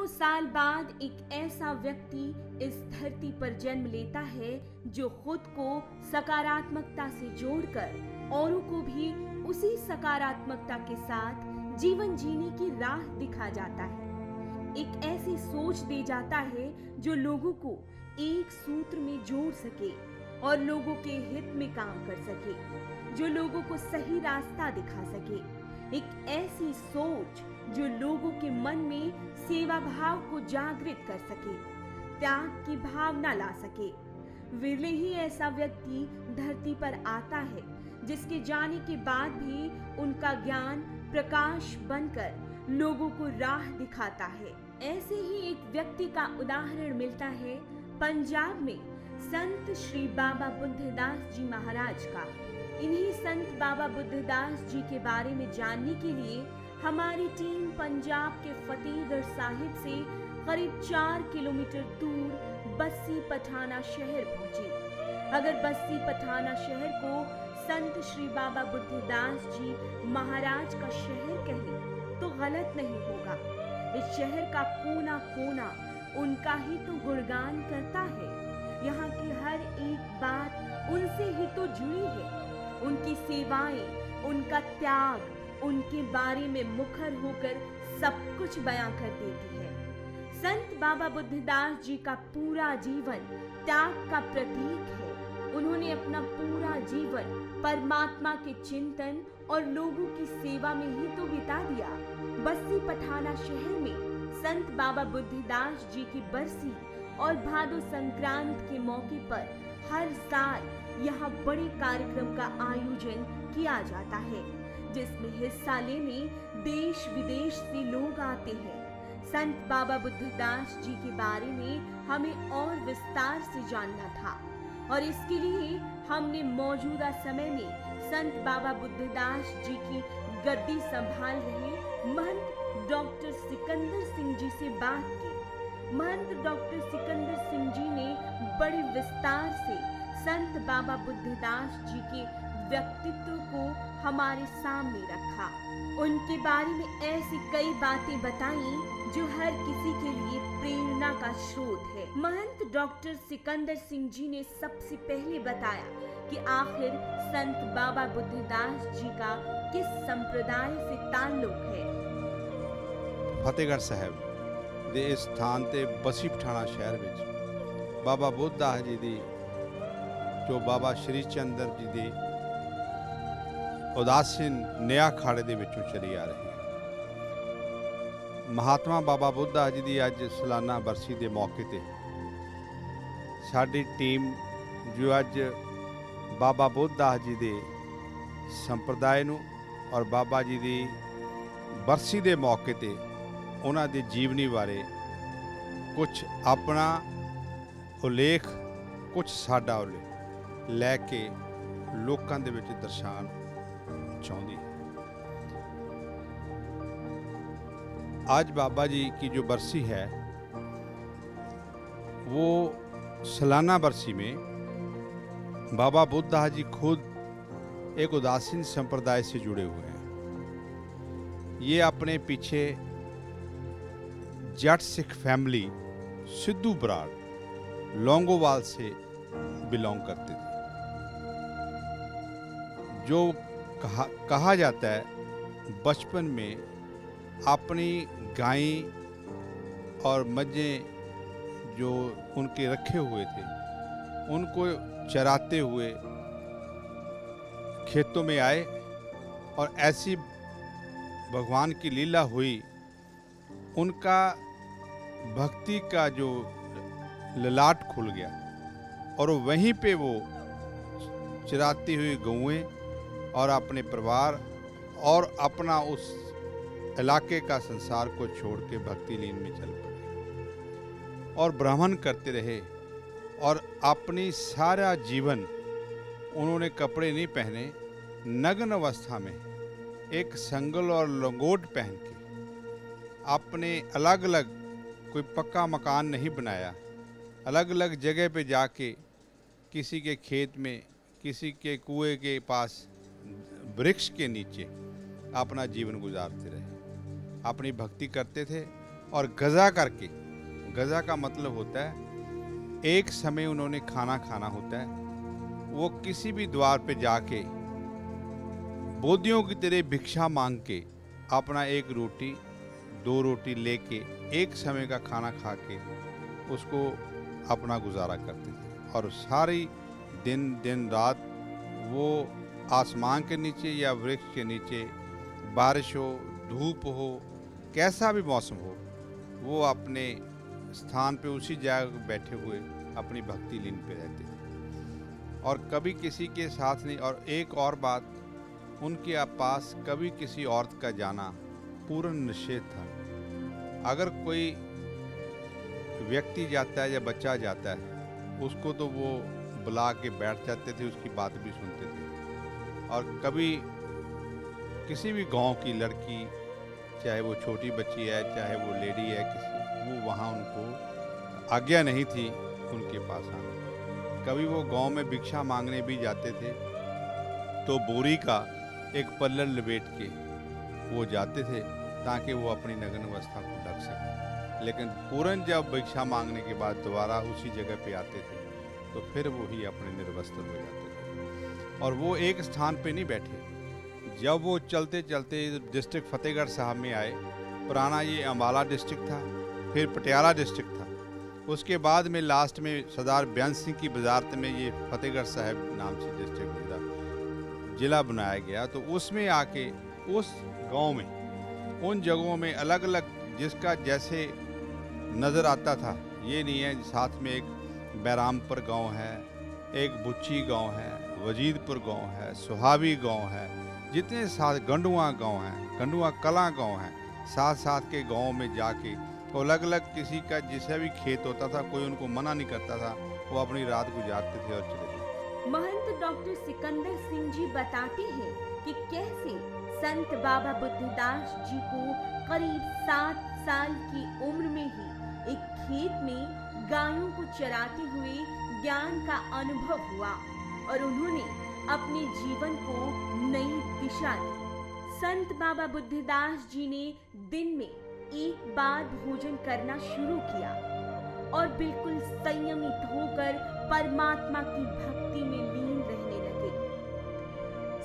साल बाद एक ऐसा व्यक्ति इस धरती पर जन्म लेता है जो खुद को सकारात्मकता से जोड़कर औरों को भी उसी सकारात्मकता के साथ जीवन जीने की राह दिखा जाता है। एक ऐसी सोच दे जाता है जो लोगों को एक सूत्र में जोड़ सके और लोगों के हित में काम कर सके, जो लोगों को सही रास्ता दिखा सके। एक ऐसी सोच जो लोगों के मन में सेवा भाव को जागृत कर सके, त्याग की भावना ला सके। विरले ही ऐसा व्यक्ति धरती पर आता है जिसके जाने के बाद भी उनका ज्ञान प्रकाश बनकर लोगों को राह दिखाता है। ऐसे ही एक व्यक्ति का उदाहरण मिलता है पंजाब में संत श्री बाबा बुद्धदास जी महाराज का। इन्हीं संत बाबा बुद्धदास जी के बारे में जानने के लिए हमारी टीम पंजाब के फतेहगढ़ साहिब से करीब 4 किलोमीटर दूर बस्सी पठाना शहर पहुंची। अगर बस्सी पठाना शहर को संत श्री बाबा बुद्धदास जी महाराज का शहर कहें तो गलत नहीं होगा। इस शहर का कोना कोना उनका ही तो गुणगान करता है। यहाँ की हर एक बात उनसे ही तो जुड़ी है। उनकी सेवाएं, उनका त्याग उनके बारे में मुखर होकर सब कुछ बयां कर देती है। संत बाबा बुद्धदास जी का पूरा जीवन त्याग का प्रतीक है। उन्होंने अपना पूरा जीवन परमात्मा के चिंतन और लोगों की सेवा में ही तो बिता दिया। बस्सी पठाना शहर में संत बाबा बुद्धदास जी की बरसी और भादो संक्रांत के मौके पर हर साल यहाँ बड़े कार्यक्रम का आयोजन किया जाता है, जिसमें हिस्सा लेने देश विदेश से लोग आते हैं। संत बाबा बुद्धदास जी के बारे में हमें और विस्तार से जानना था और इसके लिए हमने मौजूदा समय में संत बाबा बुद्धदास जी की गद्दी संभाल रहे महंत डॉक्टर सिकंदर सिंह जी से बात की। महंत डॉक्टर सिकंदर सिंह जी ने बड़े विस्तार से संत बाबा बुद्धदास जी के व्यक्तित्व को हमारे सामने रखा। उनके बारे में ऐसी कई बातें बताई जो हर किसी के लिए प्रेरणा का स्रोत है। महंत डॉक्टर सिकंदर सिंह जी ने सबसे पहले बताया कि आखिर संत बाबा बुद्धदास जी का किस संप्रदाय से ताल्लुक है। फतेहगढ़ साहब ਦੇ ਇਸ ਸਥਾਨ ਤੇ ਬਸੀ ਪਠਾਣਾ ਸ਼ਹਿਰ ਵਿੱਚ ਬਾਬਾ ਬੁੱਧਦਾਸ ਜੀ ਦੀ ਜੋ ਬਾਬਾ ਸ਼੍ਰੀ ਚੰਦਰ ਜੀ ਦੇ ਉਦਾਸੀਨ ਨਿਆ ਅਖਾੜੇ ਦੇ ਵਿੱਚੋਂ ਚਲੀ ਆ ਰਹੀ ਹੈ। ਮਹਾਤਮਾ ਬਾਬਾ ਬੁੱਧਦਾਸ ਜੀ ਦੀ ਅੱਜ ਸਾਲਾਨਾ ਬਰਸੀ ਦੇ ਮੌਕੇ ਤੇ ਸਾਡੀ ਟੀਮ ਜੋ ਅੱਜ ਬਾਬਾ ਬੁੱਧਦਾਸ ਜੀ ਦੇ ਸੰਪਰਦਾਇ ਨੂੰ ਔਰ ਬਾਬਾ ਜੀ ਦੀ ਬਰਸੀ ਦੇ ਮੌਕੇ ਤੇ ਉਹਨਾਂ ਦੀ ਜੀਵਨੀ ਬਾਰੇ ਕੁਝ ਆਪਣਾ ਉਲੇਖ ਕੁਝ ਸਾਡਾ ਉਲੇਖ ਲੈ ਕੇ ਲੋਕਾਂ ਦੇ ਵਿੱਚ ਦਰਸਾਉਣ ਚਾਹੁੰਦੀ है। आज बाबा जी की जो बरसी है वो सालाना बरसी में बाबा बुद्धदास जी खुद एक उदासीन संप्रदाय से जुड़े हुए हैं। ये अपने पीछे जट सिख फैमिली सिद्धू बराड़ लौंगोवाल से बिलोंग करते थे। जो कहा जाता है बचपन में अपनी गाय और मज्जें जो उनके रखे हुए थे उनको चराते हुए खेतों में आए और ऐसी भगवान की लीला हुई, उनका भक्ति का जो ललाट खुल गया और वहीं पे वो चराती हुई गौएं और अपने परिवार और अपना उस इलाके का संसार को छोड़ के भक्ति लीन में चल पड़े और भ्रमण करते रहे। और अपनी सारा जीवन उन्होंने कपड़े नहीं पहने, नग्न अवस्था में एक संगल और लंगोट पहन के अपने अलग अलग, कोई पक्का मकान नहीं बनाया, अलग अलग जगह पे जाके किसी के खेत में, किसी के कुएं के पास, वृक्ष के नीचे अपना जीवन गुजारते रहे, अपनी भक्ति करते थे और गज़ा करके, गज़ा का मतलब होता है एक समय उन्होंने खाना खाना होता है। वो किसी भी द्वार पे जाके बोधियों की तरह भिक्षा मांग के अपना एक रोटी 2 रोटी लेके एक समय का खाना खा के उसको अपना गुजारा करते थे। और सारी दिन रात वो आसमान के नीचे या वृक्ष के नीचे, बारिश हो, धूप हो, कैसा भी मौसम हो, वो अपने स्थान पे उसी जगह बैठे हुए अपनी भक्ति लीन पे रहते थे और कभी किसी के साथ नहीं। और एक और बात, उनके पास कभी किसी औरत का जाना पूर्ण निषेध था। अगर कोई व्यक्ति जाता है या बच्चा जाता है उसको तो वो बुला के बैठ जाते थे, उसकी बात भी सुनते थे। और कभी किसी भी गांव की लड़की, चाहे वो छोटी बच्ची है चाहे वो लेडी है, वो वहाँ उनको आज्ञा नहीं थी उनके पास आने। कभी वो गांव में भिक्षा मांगने भी जाते थे तो बोरी का एक पल्लर लपेट के वो जाते थे ताकि वो अपनी नग्न अवस्था को ढक सके। लेकिन पूरन जब भिक्षा मांगने के बाद दोबारा उसी जगह पे आते थे तो फिर वो ही अपने निर्वस्त्र हो जाते थे। और वो एक स्थान पे नहीं बैठे, जब वो चलते चलते डिस्ट्रिक्ट फतेहगढ़ साहब में आए, पुराना ये अम्बाला डिस्ट्रिक्ट था, फिर पटियाला डिस्ट्रिक्ट था, उसके बाद में लास्ट में सरदार बेअंत सिंह की वजारत में ये फतेहगढ़ साहब नाम से डिस्ट्रिक्ट जिला बनाया गया। तो उसमें आके उस गांव में उन जगहों में अलग अलग जिसका जैसे नज़र आता था, ये नहीं है साथ में एक बैरामपुर गांव है, एक बुच्ची गांव है, वजीदपुर गांव है, सुहावी गांव है, जितने साथ गंडुआ गांव हैं, गंडुआ कला गांव हैं, साथ साथ के गांव में जाके तो अलग अलग किसी का जिसे भी खेत होता था कोई उनको मना नहीं करता था, वो अपनी रात गुजारते थे और चले थे। महंत डॉक्टर सिकंदर सिंह जी बताते हैं कि कैसे संत बाबा बुद्धदास जी को करीब 7 साल की उम्र में ही एक खेत में गायों को चराते हुए ज्ञान का अनुभव हुआ और उन्होंने अपने जीवन को नई दिशा दी। संत बाबा बुद्धदास जी ने दिन में एक बार भोजन करना शुरू किया और बिल्कुल संयमित होकर परमात्मा की भक्ति में लीन रहने लगे।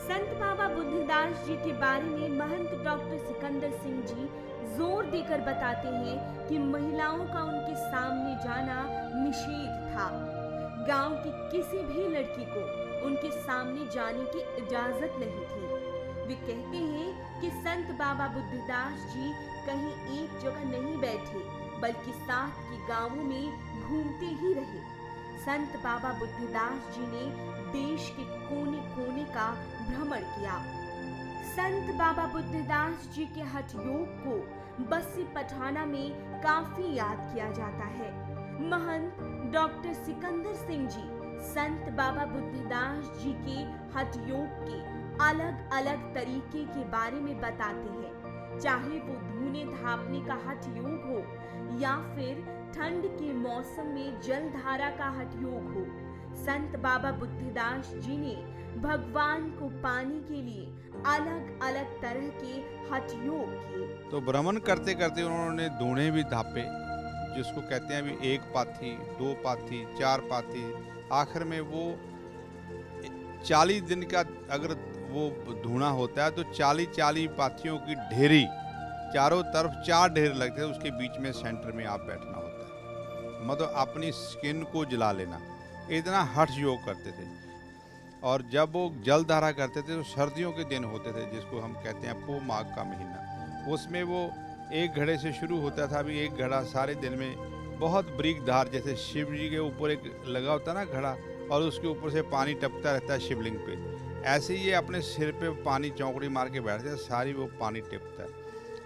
संत बाबा बुद्धदास जी के बारे में महंत डॉक्टर सिकंदर सिंह जी जोर देकर बताते हैं कि महिलाओं का उनके सामने जाना निषेध था। गांव की किसी भी लड़की को उनके सामने जाने की इजाजत नहीं थी। वे कहते हैं कि संत बाबा बुद्धदास जी कहीं एक जगह नहीं बैठे बल्कि साथ के गांवों में घूमते ही रहे। संत बाबा बुद्धदास जी ने देश के कोने कोने का भ्रमण किया। संत बाबा बुद्धदास जी के हठ योग को बस्सी पठाना में काफी याद किया जाता है। महंत डॉक्टर सिकंदर सिंह जी संत बाबा बुद्धदास जी के हठ योग के अलग अलग तरीके के बारे में बताते हैं, चाहे वो धुने धापने का हठ योग हो या फिर ठंड के मौसम में जलधारा का हठ योग हो। संत बाबा बुद्धदास जी ने भगवान को पाने के लिए अलग अलग तरह के हठ योग किए। तो भ्रमण करते करते उन्होंने धुने भी धापे, जिसको कहते हैं अभी 1 पाथी, 2 पाथी, 4 पाथी, आखिर में वो 40 दिन का अगर वो धुना होता है तो 40 पाथियों की ढेरी, चारों तरफ 4 ढेर लगते हैं, उसके बीच में सेंटर में आप बैठना होता है, मतलब अपनी स्किन को जला लेना। इतना हठ योग करते थे। और जब वो जलधारा करते थे तो सर्दियों के दिन होते थे, जिसको हम कहते हैं पो माघ का महीना। उसमें वो 1 घड़े से शुरू होता था, अभी 1 घड़ा सारे दिन में बहुत बारीक धार, जैसे शिव जी के ऊपर एक लगा होता है ना घड़ा, और उसके ऊपर से पानी टपकता रहता है शिवलिंग पे, ऐसे ही ये अपने सिर पे पानी चौकड़ी मार के बैठते हैं, सारी वो पानी टिपता है।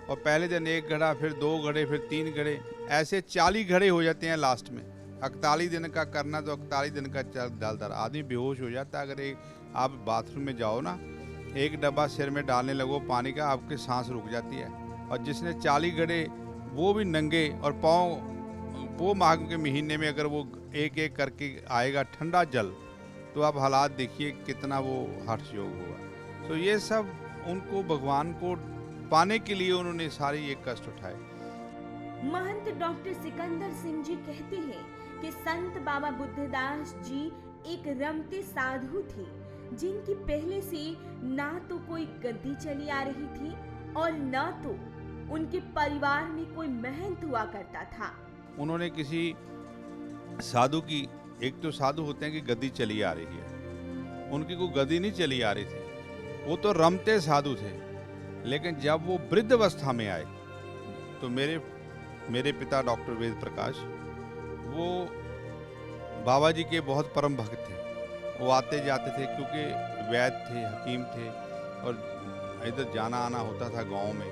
और पहले दिन 1 घड़ा, फिर 2 घड़े, फिर 3 घड़े, ऐसे 40 घड़े हो जाते हैं लास्ट में। 41 दिन का करना तो 41 दिन का जलधारा, आदमी बेहोश हो जाता है। अगर आप बाथरूम में जाओ ना, 1 डब्बा सिर में डालने लगो पानी का, आपकी सांस रुक जाती है। और जिसने 40 घड़े, वो भी नंगे और पाँव, वो माघ के महीने में अगर वो एक एक करके आएगा ठंडा जल, तो आप हालात देखिए कितना वो हर्ष योग होगा। तो ये सब उनको भगवान को पाने के लिए उन्होंने सारे ये कष्ट उठाए। महंत डॉक्टर सिकंदर सिंह जी कहते हैं कि संत बाबा बुद्धदास जी एक रमते साधु थे, जिनकी पहले से ना तो कोई गद्दी चली आ रही थी और न तो उनके परिवार में कोई महंत हुआ करता था। उन्होंने किसी साधु की, एक तो साधु होते हैं कि गद्दी चली आ रही है, उनकी कोई गद्दी नहीं चली आ रही थी, वो तो रमते साधु थे। लेकिन जब वो वृद्ध अवस्था में आए तो मेरे पिता डॉक्टर वेद प्रकाश, वो बाबा जी के बहुत परम भक्त थे। वो आते जाते थे क्योंकि वैद्य थे, हकीम थे और इधर जाना आना होता था गांव में।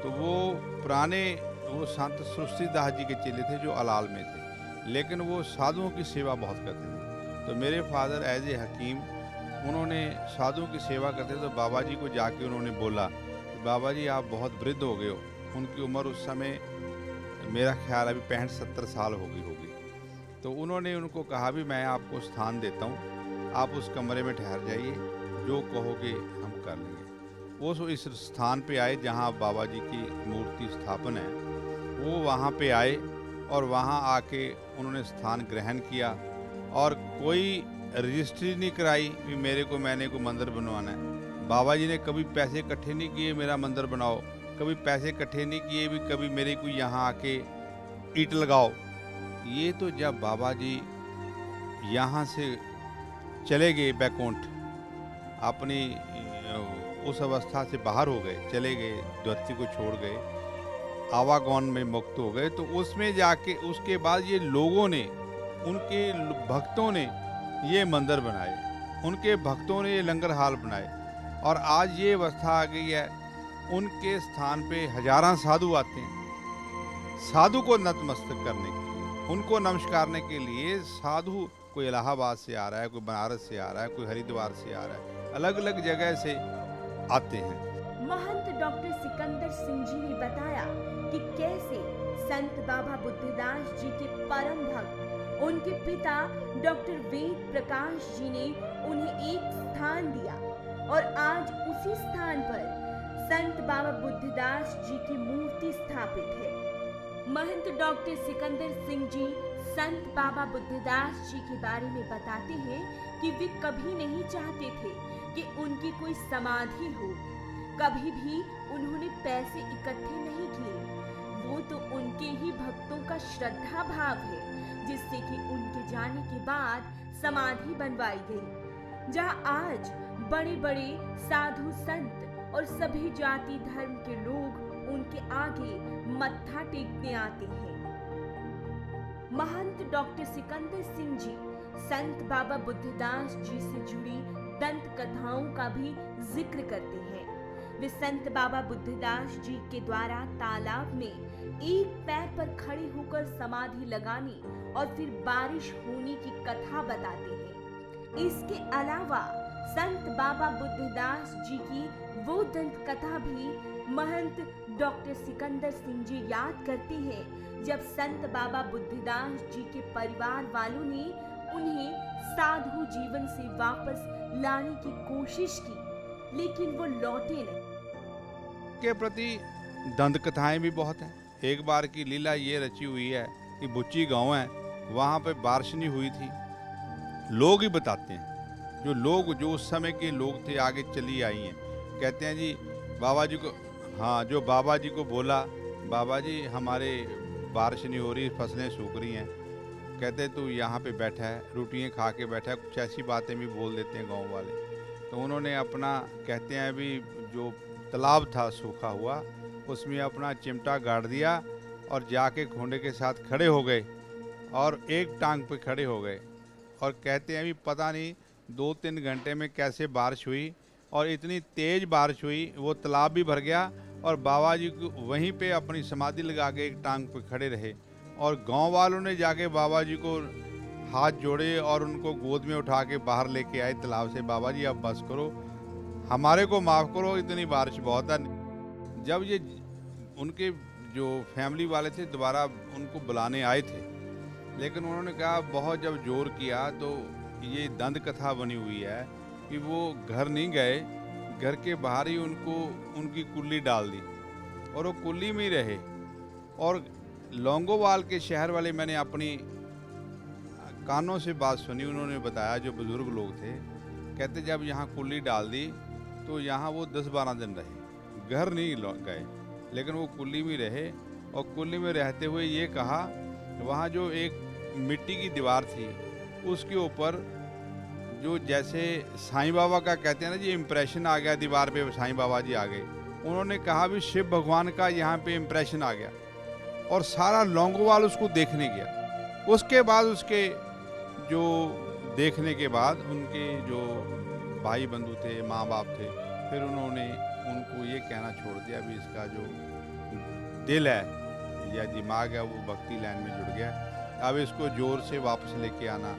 तो वो संत सृष्टिदास जी के चेले थे जो अलाल में थे, लेकिन वो साधुओं की सेवा बहुत करते थे। तो मेरे फादर एज ए हकीम उन्होंने साधुओं की सेवा करते थे। तो बाबा जी को जाके उन्होंने बोला, बाबा जी आप बहुत वृद्ध हो गए हो। उनकी उम्र उस समय मेरा ख्याल अभी 65-70 साल होगी। तो उन्होंने उनको कहा भी मैं आपको स्थान देता हूँ, आप उस कमरे में ठहर जाइए, जो कहोगे हम कर लेंगे। वो इस स्थान पे आए जहाँ बाबा जी की मूर्ति स्थापन है, वो वहाँ पे आए और वहाँ आके उन्होंने स्थान ग्रहण किया और कोई रजिस्ट्री नहीं कराई कि मैंने को मंदिर बनवाना है। बाबा जी ने कभी पैसे इकट्ठे नहीं किए मेरा मंदिर बनाओ, कभी पैसे इकट्ठे नहीं किए भी कभी मेरे को यहाँ आके ईंट लगाओ। ये तो जब बाबा जी यहाँ से चले गए बैकुंठ, अपनी उस अवस्था से बाहर हो गए, चले गए, धरती को छोड़ गए, आवागमन में मुक्त हो गए, तो उसमें जाके उसके बाद ये लोगों ने, उनके भक्तों ने ये मंदिर बनाए, उनके भक्तों ने ये लंगर हाल बनाए और आज ये अवस्था आ गई है। उनके स्थान पे हजारों साधु आते हैं साधु को नतमस्तक करने के लिए, उनको नमस्कारने के लिए। साधु कोई इलाहाबाद से आ रहा है, कोई बनारस से आ रहा है, कोई हरिद्वार से आ रहा है, अलग अलग जगह से आते हैं। महंत डॉक्टर सिकंदर सिंह जी ने बताया कि कैसे संत बाबा बुद्धदास जी के परम भक्त उनके पिता डॉक्टर वेद प्रकाश जी ने उन्हें एक स्थान दिया और आज उसी स्थान पर संत बाबा बुद्धदास जी की मूर्ति स्थापित है। महंत डॉक्टर सिकंदर सिंह जी संत बाबा बुद्धदास जी के बारे में बताते हैं कि वे कभी नहीं चाहते थे कि उनकी कोई समाधि हो, कभी भी उन्होंने पैसे इकट्ठे नहीं किए। वो तो उनके ही भक्तों का श्रद्धा भाव है जिससे कि उनके जाने के बाद समाधि बनवाई गई, जहां आज बड़े बड़े साधु संत और सभी जाति धर्म के लोग उनके आगे मत्था टेकने आते हैं। महंत डॉक्टर सिकंदर सिंह जी संत बाबा बुद्धदास जी से जुड़ी दंत कथाओं का भी जिक्र करते हैं। वे संत बाबा बुद्धदास जी के द्वारा तालाब में एक पैर पर खड़े होकर समाधि लगाने और फिर बारिश होने की कथा बताते हैं। इसके अलावा संत बाबा बुद्धदास जी की वो दंत कथा भी महंत डॉक्टर सिकंदर सिंह जी याद करते हैं जब संत बाबा बुद्धदास जी के परिवार वालों ने उन्हें साधु जीवन से वापस लाने की कोशिश की, लेकिन वो लौटे नहीं। के प्रति दंत कथाएं भी बहुत हैं। एक बार की लीला ये रची हुई है कि बुच्ची गांव है, वहाँ पे बारिश नहीं हुई थी। लोग ही बताते हैं, जो उस समय के लोग थे, आगे चली आई हैं, कहते हैं जी बाबा जी को, हाँ, जो बाबा जी को बोला, बाबा जी हमारे बारिश नहीं हो रही, फसलें सूख रही हैं। कहते तू यहाँ पे बैठा है, रोटियाँ खा के बैठा है, कुछ ऐसी बातें भी बोल देते हैं गांव वाले। तो उन्होंने अपना, कहते हैं अभी जो तालाब था सूखा हुआ, उसमें अपना चिमटा गाड़ दिया और जाके खोंडे के साथ खड़े हो गए और एक टांग पे खड़े हो गए और कहते हैं अभी पता नहीं 2-3 घंटे में कैसे बारिश हुई और इतनी तेज बारिश हुई, वो तालाब भी भर गया और बाबा जी को वहीं पे अपनी समाधि लगा के एक टांग पे खड़े रहे और गांव वालों ने जाके बाबा जी को हाथ जोड़े और उनको गोद में उठा के बाहर लेके आए तालाब से। बाबा जी अब बस करो, हमारे को माफ़ करो, इतनी बारिश बहुत है। जब ये उनके जो फैमिली वाले थे दोबारा उनको बुलाने आए थे, लेकिन उन्होंने कहा, बहुत जब जोर किया तो ये दंत कथा बनी हुई है कि वो घर नहीं गए, घर के बाहर ही उनको उनकी कुल्ली डाल दी और वो कुल्ली में ही रहे और लौंगोवाल के शहर वाले मैंने अपनी कानों से बात सुनी, उन्होंने बताया, जो बुजुर्ग लोग थे, कहते जब यहाँ कुल्ली डाल दी तो यहाँ वो 10-12 दिन रहे, घर नहीं गए, लेकिन वो कुल्ली में रहे। और कुल्ली में रहते हुए ये कहा, वहाँ जो एक मिट्टी की दीवार थी उसके ऊपर जो जैसे साईं बाबा का कहते हैं ना जी, इम्प्रेशन आ गया दीवार पे, साईं बाबा जी आ गए। उन्होंने कहा भी शिव भगवान का यहाँ पे इम्प्रेशन आ गया, और सारा लौंगोवाल उसको देखने गया। उसके बाद उसके जो देखने के बाद उनके जो भाई बंधु थे, माँ बाप थे, फिर उन्होंने उनको ये कहना छोड़ दिया भी इसका जो दिल है या दिमाग है वो भक्ति लाइन में जुड़ गया, अब इसको जोर से वापस लेके आना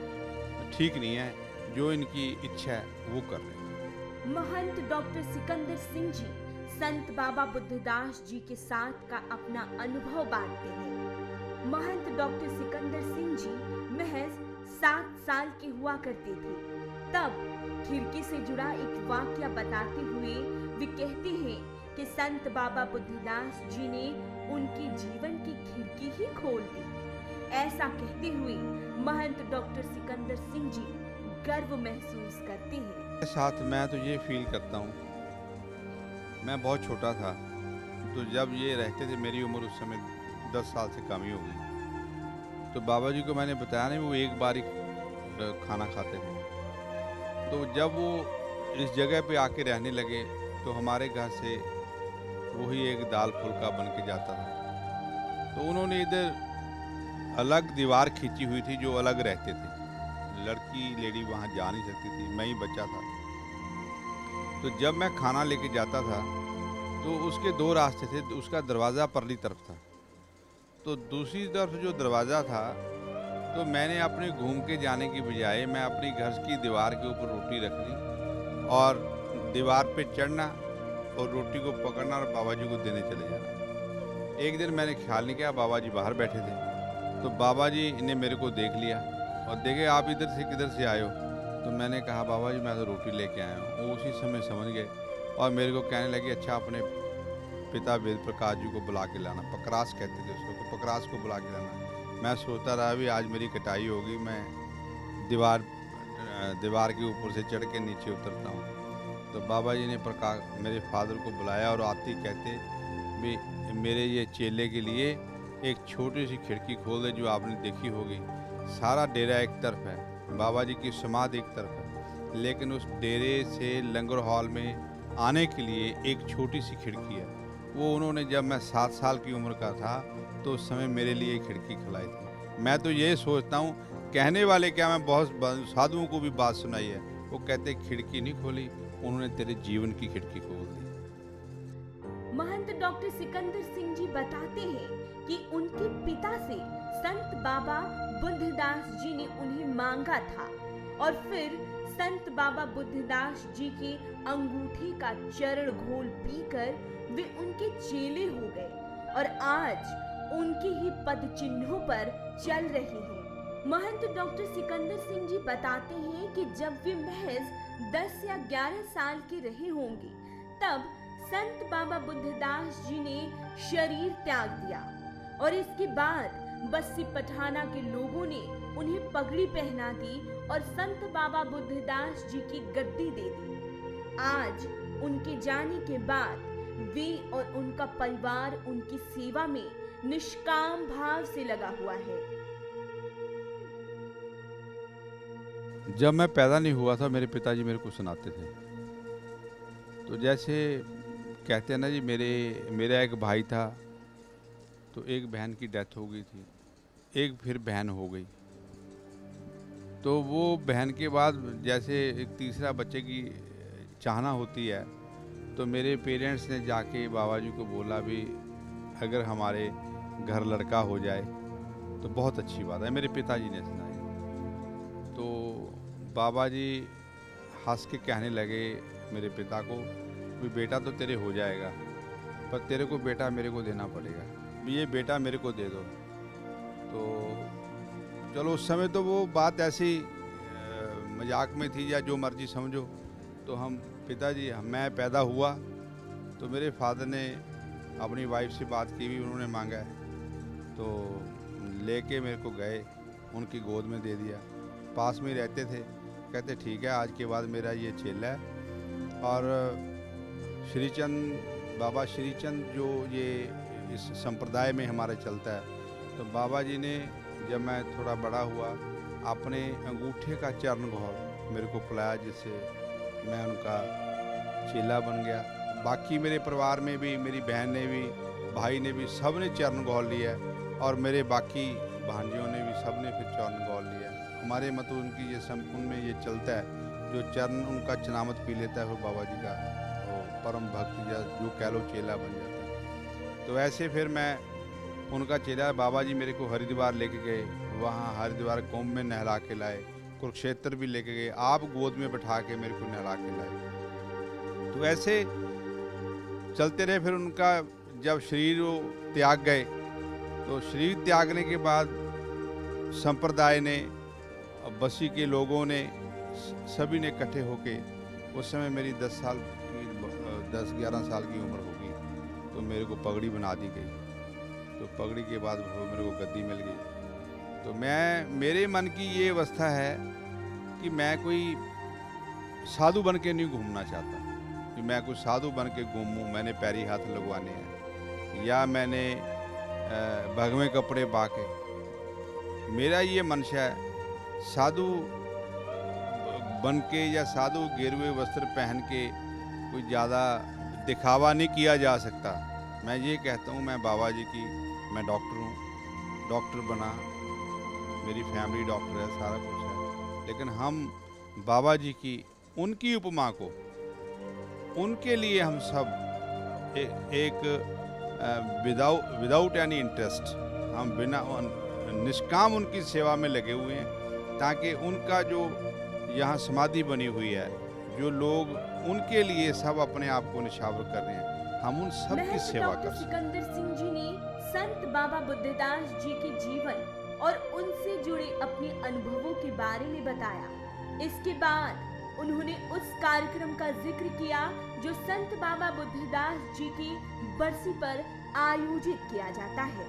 ठीक नहीं है, जो इनकी इच्छा है वो कर रहे हैं। महंत डॉक्टर सिकंदर सिंह जी संत बाबा बुद्धदास जी के साथ का अपना अनुभव बांटते हैं। महंत डॉक्टर सिकंदर सिंह जी महज 7 साल के हुआ करते थे, तब खिड़की से जुड़ा एक वाकया बताते हुए वे कहते हैं कि संत बाबा बुद्धदास जी ने उनके जीवन की खिड़की ही खोल दी। ऐसा कहते हुए महंत डॉक्टर सिकंदर सिंह जी गर्व महसूस करते हैं। साथ मैं तो ये फील करता हूँ, मैं बहुत छोटा था, तो जब ये रहते थे, मेरी उम्र उस समय 10 साल से कम ही हो गई, तो बाबा जी को मैंने बताया नहीं, वो एक बार ही खाना खाते थे। तो जब वो इस जगह पे आके रहने लगे तो हमारे घर से वही एक दाल फुल्का बन के जाता था। तो उन्होंने इधर अलग दीवार खींची हुई थी, जो अलग रहते थे, लड़की लेडी वहाँ जा नहीं सकती थी, मैं ही बच्चा था। तो जब मैं खाना लेके जाता था तो उसके 2 रास्ते थे, उसका दरवाज़ा परली तरफ था, तो दूसरी तरफ जो दरवाज़ा था, तो मैंने अपने घूम के जाने की बजाय मैं अपनी घर की दीवार के ऊपर रोटी रख ली और दीवार पे चढ़ना और रोटी को पकड़ना और बाबा जी को देने चले जाना। एक दिन मैंने ख्याल नहीं किया, बाबा जी बाहर बैठे थे, तो बाबा जी ने मेरे को देख लिया और देखे आप इधर से किधर से आए हो, तो मैंने कहा बाबा जी मैं तो रोटी लेके आया हूँ। वो उसी समय समझ गए और मेरे को कहने लगे अच्छा अपने पिता वेद प्रकाश जी को बुला के लाना, पकरास कहते थे उसको, तो पकरास को बुला के लाना। मैं सोचता रहा भी आज मेरी कटाई होगी, मैं दीवार के ऊपर से चढ़ के नीचे उतरता हूँ। तो बाबा जी ने मेरे फादर को बुलाया और आते ही कहते भी मेरे ये चेले के लिए एक छोटी सी खिड़की खोल दे, जो आपने देखी होगी। सारा डेरा एक तरफ है, बाबा जी की समाधि एक तरफ है, लेकिन उस डेरे से लंगर हॉल में आने के लिए एक छोटी सी खिड़की है। वो उन्होंने जब मैं 7 साल की उम्र का था तो उस समय मेरे लिए खिड़की खुलाई थी। मैं तो ये सोचता हूँ, कहने वाले क्या, मैं बहुत साधुओं को भी बात सुनाई है, वो कहते खिड़की नहीं खोली, उन्होंने तेरे जीवन की खिड़की खोल दी। महंत डॉक्टर सिकंदर सिंह जी बताते हैं कि उनके पिता से संत बाबा बुद्धदास जी ने उन्हें मांगा था और फिर संत बाबा बुद्धदास जी के अंगूठे का चरण घोल पीकर वे उनके चेले हो गए और आज उनके ही पद चिन्हों पर चल रहे हैं। महंत डॉक्टर सिकंदर सिंह जी बताते हैं कि जब वे महज 10 या 11 साल के रहे होंगे, तब संत बाबा बुद्धदास जी ने शरीर त्याग दिया और इसके बाद बस्सी पठाना के लोगों ने उन्हें पगड़ी पहना दी और संत बाबा बुद्धदास जी की गद्दी दे दी। आज उनके जाने के बाद वे और उनका परिवार उनकी सेवा में निष्काम भाव से लगा हुआ है। जब मैं पैदा नहीं हुआ था, मेरे पिताजी मेरे को सुनाते थे, तो जैसे कहते हैं ना जी, मेरा एक भाई था, तो एक बहन की डेथ हो गई थी, एक फिर बहन हो गई, तो वो बहन के बाद जैसे एक तीसरा बच्चे की चाहना होती है, तो मेरे पेरेंट्स ने जाके बाबा जी को बोला भी अगर हमारे घर लड़का हो जाए तो बहुत अच्छी बात है। मेरे पिताजी ने सुनाई, तो बाबा जी हंस के कहने लगे मेरे पिता को भी बेटा तो तेरे हो जाएगा, पर तेरे को बेटा मेरे को देना पड़ेगा, भी ये बेटा मेरे को दे दो। तो चलो उस समय तो वो बात ऐसी मजाक में थी या जो मर्जी समझो। तो हम पिताजी, मैं पैदा हुआ तो मेरे फादर ने अपनी वाइफ से बात की भी, उन्होंने मांगा है, तो लेके मेरे को गए, उनकी गोद में दे दिया। पास में ही रहते थे। कहते ठीक है, आज के बाद मेरा ये चेला है। और श्रीचंद, बाबा श्रीचंद जो ये इस संप्रदाय में हमारा चलता है, तो बाबा जी ने जब मैं थोड़ा बड़ा हुआ अपने अंगूठे का चरण घोल मेरे को पिलाया, जिससे मैं उनका चेला बन गया। बाकी मेरे परिवार में भी, मेरी बहन ने भी, भाई ने भी, सब ने चरण घोल लिया, और मेरे बाकी भांजियों ने भी, सब ने फिर चरण घोल लिया। हमारे मतलब उनकी ये संपूर्ण में ये चलता है, जो चरण उनका चनामत पी लेता है वो बाबा जी का वो परम भक्त या जो कह लो चेला बन जाता है। तो ऐसे फिर मैं उनका चेला, बाबा जी मेरे को हरिद्वार लेके गए, वहाँ हरिद्वार कुंभ में नहला के लाए, कुरुक्षेत्र भी लेके गए, आप गोद में बैठा के मेरे को नहला के लाए। तो ऐसे चलते रहे। फिर उनका जब शरीर वो त्याग गए, तो शरीर त्यागने के बाद संप्रदाय ने, बसी के लोगों ने, सभी ने इकट्ठे होके, उस समय मेरी 10-11 साल की उम्र होगी, तो मेरे को पगड़ी बना दी गई। तो पगड़ी के बाद मेरे को गद्दी मिल गई। तो मेरे मन की ये अवस्था है कि मैं कोई साधु बन के नहीं घूमना चाहता कि मैं कुछ साधु बन के घूमूँ, मैंने पैरी हाथ लगवाने हैं या मैंने भगवे कपड़े पा के। मेरा ये मंशा है, साधु बन के या साधु गेरुए वस्त्र पहन के कोई ज़्यादा दिखावा नहीं किया जा सकता। मैं ये कहता हूँ, मैं बाबा जी की, मैं डॉक्टर हूँ, डॉक्टर बना, मेरी फैमिली डॉक्टर है, सारा कुछ है, लेकिन हम बाबा जी की उनकी उपमा को, उनके लिए हम सब एक विदाउट एनी इंटरेस्ट, हम बिना निष्काम उनकी सेवा में लगे हुए हैं, ताकि उनका जो यहाँ समाधि बनी हुई है, जो लोग उनके लिए सब अपने आप को निछावर कर रहे हैं, हम उन सब की सेवा कर सकें। सिकंदर सिंह जी ने संत बाबा बुद्धदास जी के जीवन और उनसे जुड़े अपने अनुभवों के बारे में बताया। इसके बाद उन्होंने उस कार्यक्रम का जिक्र किया जो संत बाबा बुद्धदास जी की बरसी पर आयोजित किया जाता है।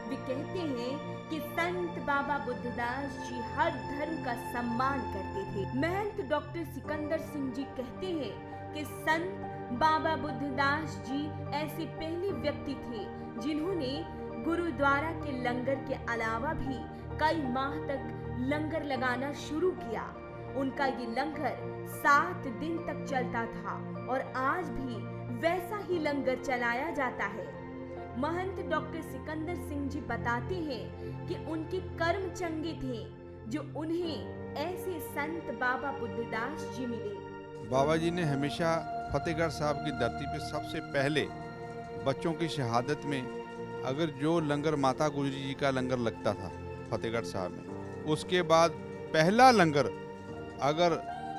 वे कहते हैं कि संत बाबा बुद्धदास जी हर धर्म का सम्मान करते थे। महंत डॉक्टर सिकंदर सिंह जी कहते हैं कि संत बाबा बुद्धदास जी ऐसे पहले व्यक्ति थे जिन्होंने गुरुद्वारा के लंगर के अलावा भी कई माह तक लंगर लगाना शुरू किया। उनका ये लंगर 7 दिन तक चलता था और आज भी वैसा ही लंगर चलाया जाता है। महंत डॉक्टर सिकंदर सिंह जी बताते हैं कि उनके कर्म चंगे थे जो उन्हें ऐसे संत बाबा बुद्धदास जी मिले। बाबा जी ने हमेशा फतेहगढ़ साहब की धरती पे सबसे पहले बच्चों की शहादत में, अगर जो लंगर माता गुजरी जी का लंगर लगता था फतेहगढ़ साहब में, उसके बाद पहला लंगर अगर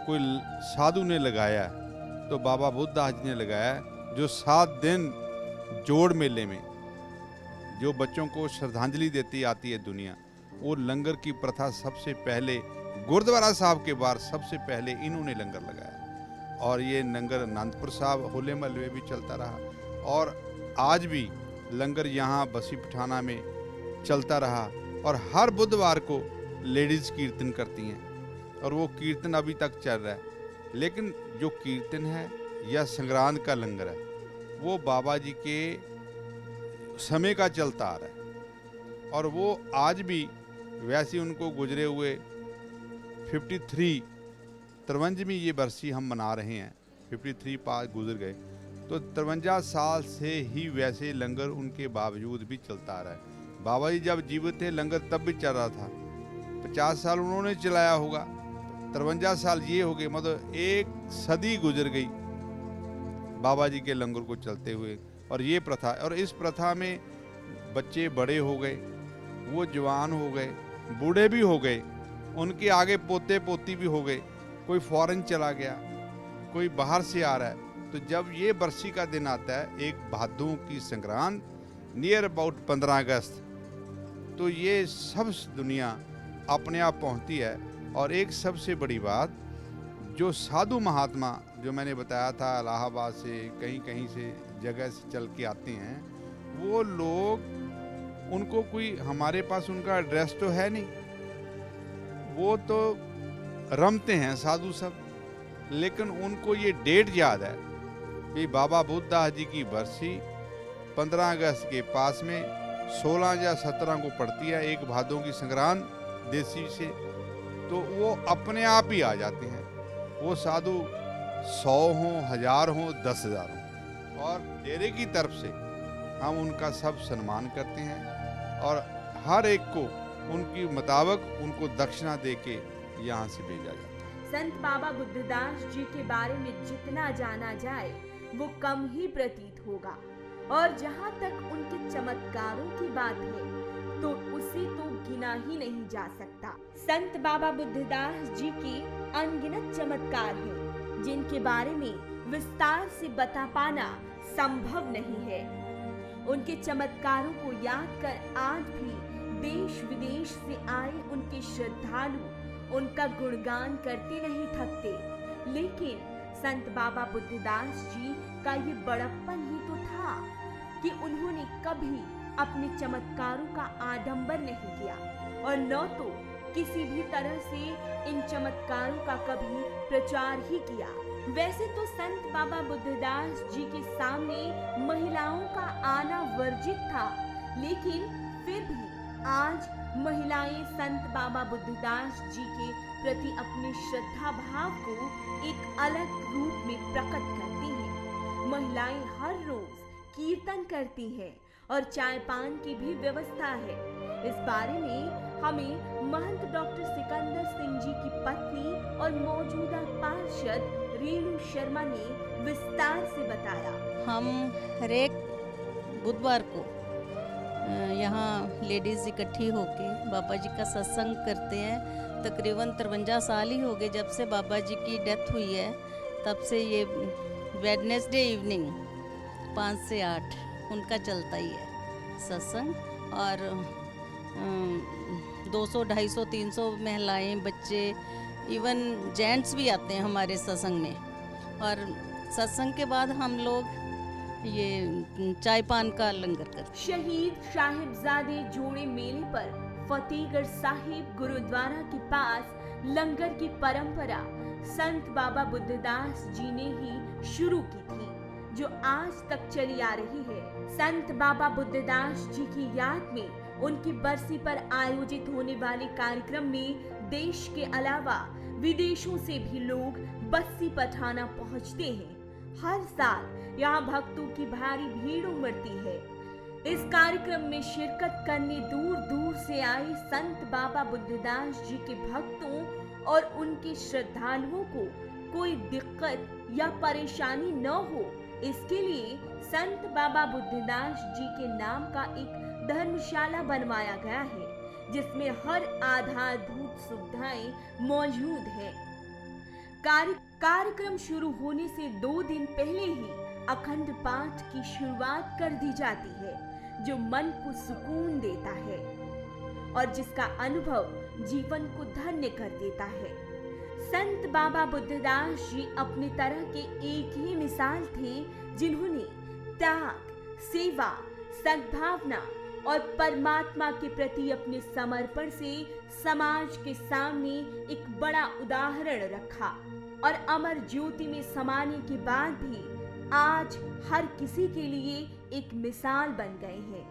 कोई साधु ने लगाया तो बाबा बुद्धदास जी ने लगाया, जो 7 दिन जोड़ मेले में जो बच्चों को श्रद्धांजलि देती आती है दुनिया, वो लंगर की प्रथा सबसे पहले गुरुद्वारा साहब के बाहर सबसे पहले इन्होंने लंगर लगाया। और ये लंगर आनंदपुर साहब होले महल्ले भी चलता रहा और आज भी लंगर यहाँ बसी पठाना में चलता रहा। और हर बुधवार को लेडीज़ कीर्तन करती हैं और वो कीर्तन अभी तक चल रहा है। लेकिन जो कीर्तन है या संग्रांद का लंगर है, वो बाबा जी के समय का चलता आ रहा है और वो आज भी वैसे उनको गुजरे हुए 53 ये बरसी हम मना रहे हैं। 53 पास गुजर गए तो 53 साल से ही वैसे लंगर उनके बावजूद भी चलता आ रहा है। बाबा जी जब जीवित थे लंगर तब भी चल रहा था। 50 साल उन्होंने चलाया होगा, 53 साल ये हो गए, मतलब 1 सदी गुजर गई बाबा जी के लंगर को चलते हुए। और ये प्रथा, और इस प्रथा में बच्चे बड़े हो गए, वो जवान हो गए, बूढ़े भी हो गए, उनके आगे पोते पोती भी हो गए, कोई फॉरेन चला गया, कोई बाहर से आ रहा है। तो जब ये बरसी का दिन आता है, एक भादों की संक्रांत, नियर अबाउट 15 अगस्त, तो ये सब दुनिया अपने आप पहुंचती है। और एक सबसे बड़ी बात, जो साधु महात्मा जो मैंने बताया था इलाहाबाद से कहीं कहीं से जगह से चल के आते हैं, वो लोग उनको कोई हमारे पास उनका एड्रेस तो है नहीं, वो तो रमते हैं साधु सब, लेकिन उनको ये डेट याद है कि बाबा बुद्धदास जी की बरसी 15 अगस्त के पास में 16 या 17 को पड़ती है, 1 भादों की संक्रांत देसी से, तो वो अपने आप ही आ जाते हैं। वो साधु 100 हों, 1000 हों, 10,000 हों, और डेरे की तरफ से हम उनका सब सम्मान करते हैं और हर एक को उनकी मुताबिक उनको दक्षिणा देके यहाँ से भेजा जाता है। संत बाबा बुद्धदास जी के बारे में जितना जाना जाए वो कम ही प्रतीत होगा, और जहाँ तक उनके चमत्कारों की बात है तो उसे तो गिना ही नहीं जा सकता। संत बाबा बुद्धदास जी के अनगिनत चमत्कार हैं जिनके बारे में विस्तार से बता पाना संभव नहीं है। उनके चमत्कारों को याद कर आज भी देश विदेश से आए उनके श्रद्धालु उनका गुणगान करते नहीं थकते। लेकिन संत बाबा बुद्धदास जी का ये बड़प्पन ही तो था कि उन्होंने कभी अपने चमत्कारों का आडंबर नहीं किया और न तो किसी भी तरह से इन चमत्कारों का कभी प्रचार ही किया। वैसे तो संत बाबा बुद्धदास जी के सामने महिलाओं का आना वर्जित था, लेकिन फिर भी आज महिलाएं संत बाबा बुद्धदास जी के प्रति अपने श्रद्धा भाव को एक अलग रूप में प्रकट करती हैं। महिलाएं हर रोज कीर्तन करती हैं और चाय पान की भी व्यवस्था है। इस बारे में हमें महंत डॉक्टर सिकंदर सिंह जी की पत्नी और मौजूदा पार्षद रेणु शर्मा ने विस्तार से बताया। हम हर एक बुधवार को यहाँ लेडीज इकट्ठी होके बाबा जी का सत्संग करते हैं। तकरीबन 53 साल ही हो गए जब से बाबा जी की डेथ हुई है, तब से ये वेडनेसडे इवनिंग 5 से 8 उनका चलता ही है सत्संग, और 200, 250, 300 महिलाएं, बच्चे, इवन जेंट्स भी आते हैं हमारे सत्संग में। और सत्संग के बाद हम लोग ये चाय पान का लंगर करते। शहीद साहिबजादे जोड़े मेले पर फतेहगढ़ साहिब गुरुद्वारा के पास लंगर की परंपरा संत बाबा बुद्धदास जी ने ही शुरू की थी, जो आज तक चली आ रही है। संत बाबा बुद्धदास जी की याद में उनकी बरसी पर आयोजित होने वाले कार्यक्रम में देश के अलावा विदेशों से भी लोग बस्सी पठाना पहुंचते हैं। हर साल यहाँ भक्तों की भारी भीड़ उमड़ती है। इस कार्यक्रम में शिरकत करने दूर दूर से आए संत बाबा बुद्धदास जी के भक्तों और उनके श्रद्धालुओं को कोई दिक्कत या परेशानी न हो, इसके लिए संत बाबा बुद्धदास जी के नाम का एक धर्मशाला बनवाया गया है, जिसमें हर आधारभूत सुविधाएं मौजूद है। कार्यक्रम शुरू होने से 2 दिन पहले ही अखंड पाठ की शुरुआत कर दी जाती है, जो मन को सुकून देता है और जिसका अनुभव जीवन को धन्य कर देता है। संत बाबा बुद्धदास जी अपने तरह के एक ही मिसाल थे, जिन्होंने त्याग, सेवा, सद्भावना और परमात्मा के प्रति अपने समर्पण से समाज के सामने एक बड़ा उदाहरण रखा और अमर ज्योति में समाने के बाद भी आज हर किसी के लिए एक मिसाल बन गए हैं।